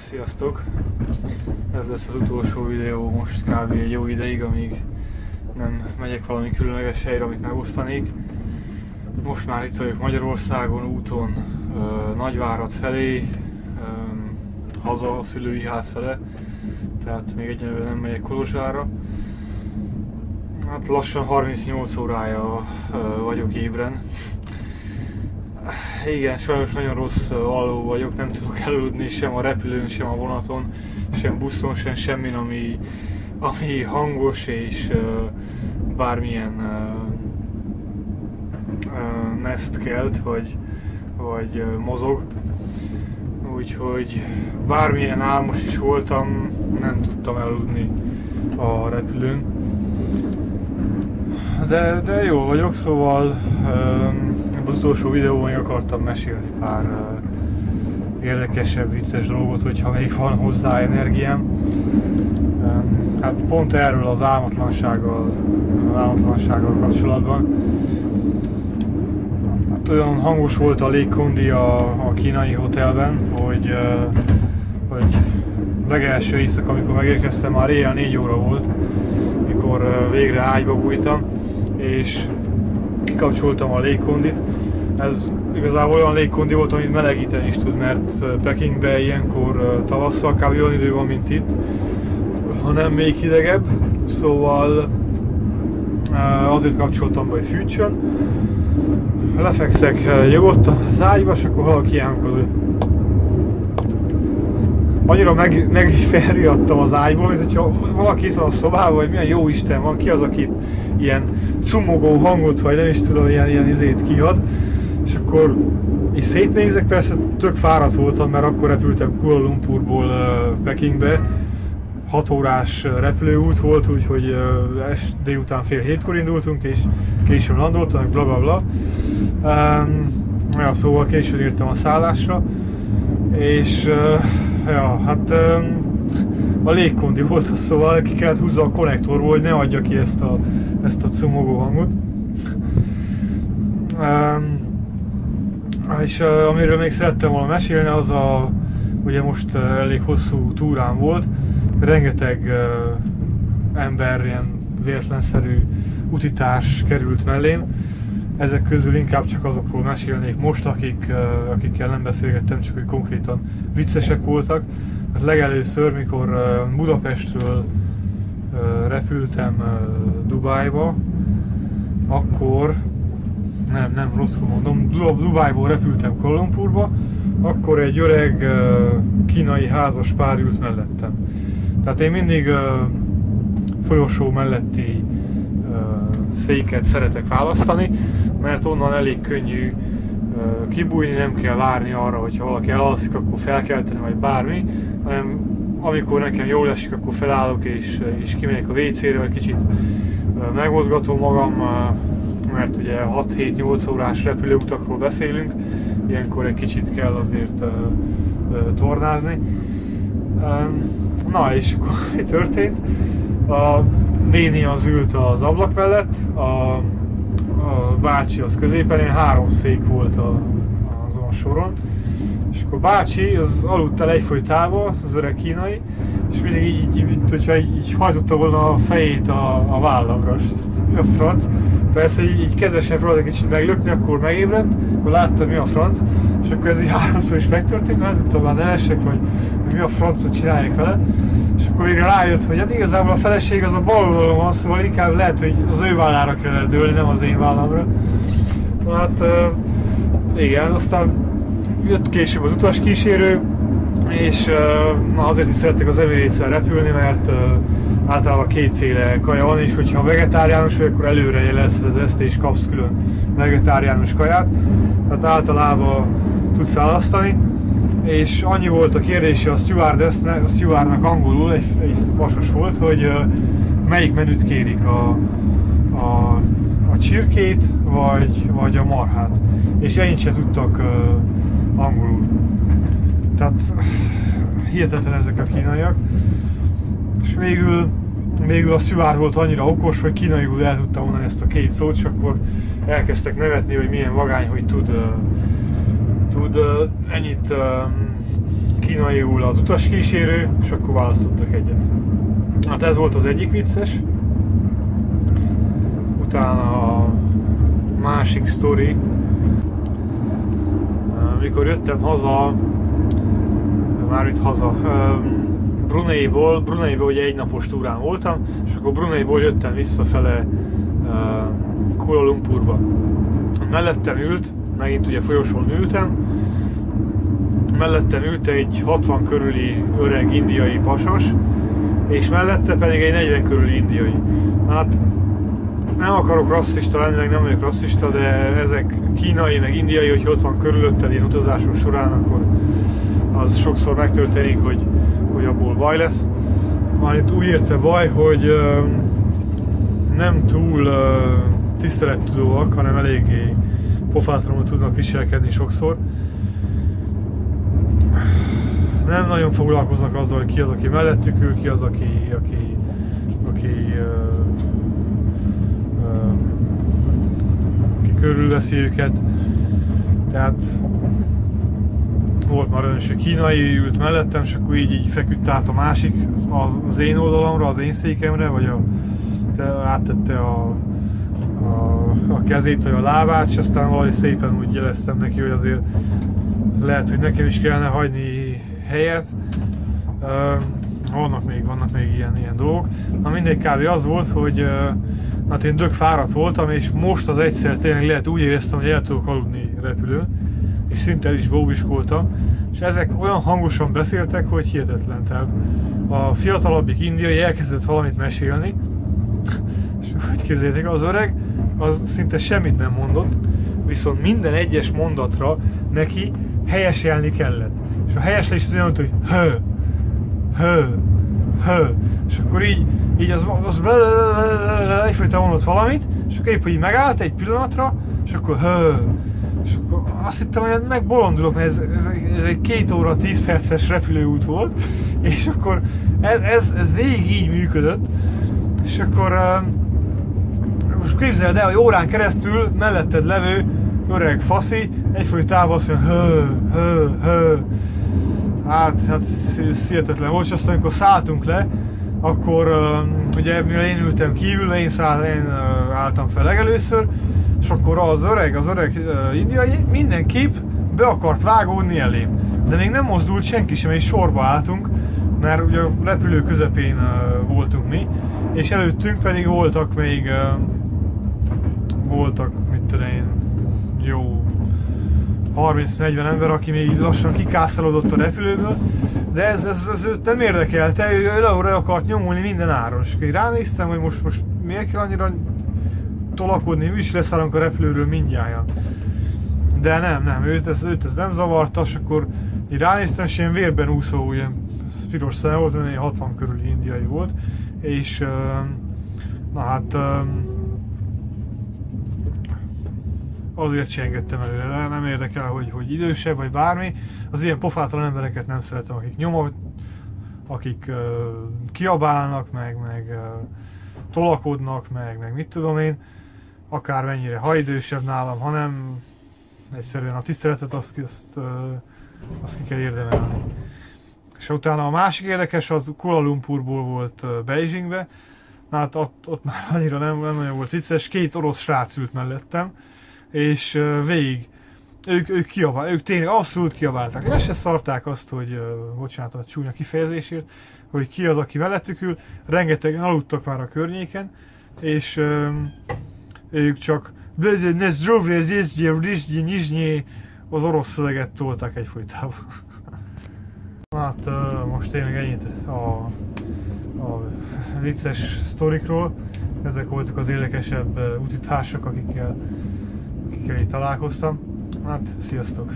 Sziasztok! Ez lesz az utolsó videó most kb. Egy jó ideig, amíg nem megyek valami különleges helyre, amit megosztanék. Most már itt vagyok Magyarországon, úton Nagyvárad felé, haza a szülői ház fele, tehát még egyelőre nem megyek Kolozsvárra. Hát lassan 38 órája vagyok ébren. Igen, sajnos nagyon rossz alvó vagyok, nem tudok elaludni sem a repülőn, sem a vonaton, sem buszon, sem semmin, ami hangos és bármilyen neszt kelt, vagy mozog. Úgyhogy bármilyen álmos is voltam, nem tudtam elaludni a repülőn. De jó vagyok, szóval az utolsó videóban még akartam mesélni pár érdekesebb, vicces dolgot, hogyha még van hozzá energiám. Hát pont erről az álmatlansággal kapcsolatban. Hát olyan hangos volt a légkondi a kínai hotelben, hogy legelső éjszaka, amikor megérkeztem, már éjjel 4 óra volt, mikor végre ágyba bújtam, és kikapcsoltam a légkondit. Ez igazából olyan légkondi volt, amit melegíteni is tud, mert Pekingben ilyenkor tavasszal kb. Olyan idő van, mint itt, hanem még hidegebb, szóval azért kapcsoltam be, hogy fűtsön. Lefekszek nyugodtan az ágyba, és akkor valaki ilyenkor annyira felriadtam az ágyból, mint hogyha valaki itt van a szobában, vagy milyen jó Isten van, ki az, aki ilyen cumogó hangot, vagy nem is tudom, ilyen izét kiad. És akkor így szétnézek, persze tök fáradt voltam, mert akkor repültem Kuala Lumpurból Pekingbe. 6 órás repülőút volt, úgyhogy délután fél 7-kor indultunk, és későn landoltam, bla bla bla. Ja, szóval későn értem a szállásra, és ja, hát a légkondi volt az, szóval ki kellett húzza a konnektorból, hogy ne adja ki ezt a cumogó hangot. És amiről még szerettem volna mesélni, az ugye most elég hosszú túrám volt, rengeteg ember, ilyen véletlenszerű utitárs került mellém. Ezek közül inkább csak azokról mesélnék most, akikkel nem beszélgettem, csak hogy konkrétan viccesek voltak. Hát legelőször, mikor Budapestről repültem Dubájba, akkor nem rosszul mondom, Dubájból repültem Kuala Lumpurba, akkor egy öreg kínai házas pár ült mellettem. Tehát én mindig folyosó melletti széket szeretek választani, mert onnan elég könnyű kibújni, nem kell várni arra, hogyha valaki elalszik, akkor felkelteni, vagy bármi, hanem amikor nekem jól esik, akkor felállok és kimegyek a WC-re, vagy kicsit megmozgatom magam, mert ugye 6-7-8 órás repülőutakról beszélünk, ilyenkor egy kicsit kell azért tornázni. Na és akkor mi történt? A néni az ült az ablak mellett, a bácsi az középen, ilyen 3 szék volt azon a soron. És akkor bácsi az aludt el egyfolytában, az öreg kínai, és mindig így, mint hogyha így hajtotta volna a fejét a vállamra. És mi a franc? Persze így kezesen próbálta kicsit meglökni, akkor megébredt, akkor látta, mi a franc, és akkor ez így 3-szor is megtörtént, nem tudtam már nevesek, vagy mi a francot csinálják vele. És akkor végre rájött, hogy hát igazából a feleség az a bal oldalon van, szóval inkább lehet, hogy az ő vállára kellett dőlni, nem az én vállamra. Hát igen, aztán jött később az utaskísérő, és azért is szerettek az Emirates-el repülni, mert általában kétféle kaja van, és hogyha vegetáriánus vagy, akkor előre jelezheted ezt, és kapsz külön vegetáriánus kaját. Tehát általában tudsz választani. És annyi volt a kérdése a stewardnak angolul, egy pasas volt, hogy melyik menüt kérik, a csirkét vagy a marhát. És ennyit se tudtak angolul. Tehát hihetetlen ezek a kínaiak. És végül a steward volt annyira okos, hogy kínaiul el tudta mondani ezt a 2 szót, és akkor elkezdtek nevetni, hogy milyen vagány, hogy tud ennyit kínaiul az utaskísérő, és akkor választottak egyet. Hát ez volt az egyik vicces. Utána a másik sztori. Mikor jöttem haza, mármint haza, Bruneiból ugye egy napos túrán voltam, és akkor Bruneiból jöttem visszafele Kuala Lumpurba. Mellettem ült, megint ugye folyosón ültem, mellettem ült egy 60 körüli öreg indiai pasas, és mellette pedig egy 40 körüli indiai. Hát nem akarok rasszista lenni, meg nem vagyok rasszista, de ezek kínai, meg indiai, hogy ott van körülötted ilyen utazások során, akkor az sokszor megtörténik, hogy abból baj lesz. Már itt úgy érte baj, hogy nem túl tisztelettudóak, hanem eléggé pofátlanul tudnak viselkedni sokszor. Nem nagyon foglalkoznak azzal, hogy ki az, aki mellettük ül, ki az, aki körülveszi őket. Tehát volt már olyan is, hogy kínai ült mellettem, és akkor így feküdt át a másik az én oldalamra, az én székemre, vagy áttette a kezét vagy a lábát, és aztán valahogy szépen úgy jeleztem neki, hogy azért lehet, hogy nekem is kellene hagyni helyet. Vannak még ilyen dolgok. Na mindegy, kb. Az volt, hogy hát én dög fáradt voltam, és most az egyszer tényleg lehet úgy éreztem, hogy el tudok aludni repülőn, és szinte el is bóbiskoltam, és ezek olyan hangosan beszéltek, hogy hihetetlen. Tehát a fiatalabbik indiai elkezdett valamit mesélni, és úgy képzeljétek, az öreg az szinte semmit nem mondott, viszont minden egyes mondatra neki helyeselni kellett. És a helyeslés az olyan mondta, hogy hö, és akkor így az egyfajta mondott valamit, és akkor épp, hogy megállt egy pillanatra, és akkor és akkor azt hittem, hogy megbolondulok, mert ez egy 2 óra 10 perces repülőút volt, és akkor ez végig így működött, és akkor most képzeld el, hogy órán keresztül melletted levő öreg faszi egyfolytában azt mondja, hö. Hát ez hihetetlen volt, és aztán amikor szálltunk le, akkor ugye mivel én ültem kívül, én álltam fel legelőször, és akkor az öreg indiai mindenképp be akart vágódni elém. De még nem mozdult senki sem, és sorba álltunk, mert ugye a repülő közepén voltunk mi, és előttünk pedig voltak mit tudom én, jó 30-40 ember, aki még lassan kikászálódott a repülőből, de ez őt nem érdekelte, ő le akart nyomulni minden áron. És akkor ránéztem, hogy most miért kell annyira tolakodni, mi is leszállunk a repülőről mindjárt. De nem, őt ez nem zavarta, és akkor így ránéztem, és ilyen vérben úszó, ilyen piros szeme volt, mert 60 körüli indiai volt, és na hát azért se engedtem előre, nem érdekel, hogy idősebb vagy bármi. Az ilyen pofátlan embereket nem szeretem, akik nyomok, akik kiabálnak, meg tolakodnak, meg mit tudom én, akármennyire, ha idősebb nálam, hanem egyszerűen a tiszteletet azt ki kell érdemelni. És utána a másik érdekes, az Kuala Lumpurból volt Beijingbe, hát ott már annyira nem nagyon volt vicces, 2 orosz srác ült mellettem, és végig ők tényleg abszolút kiabálták. És se szarták azt, hogy bocsánat a csúnya kifejezésért, hogy ki az, aki mellettük ül, rengetegen aludtak már a környéken, és ők csak az orosz szöveget tolták egyfolytában. Hát most tényleg ennyit a vicces sztorikról. Ezek voltak az érdekesebb utitársak, akikkel itt találkoztam. Hát, sziasztok!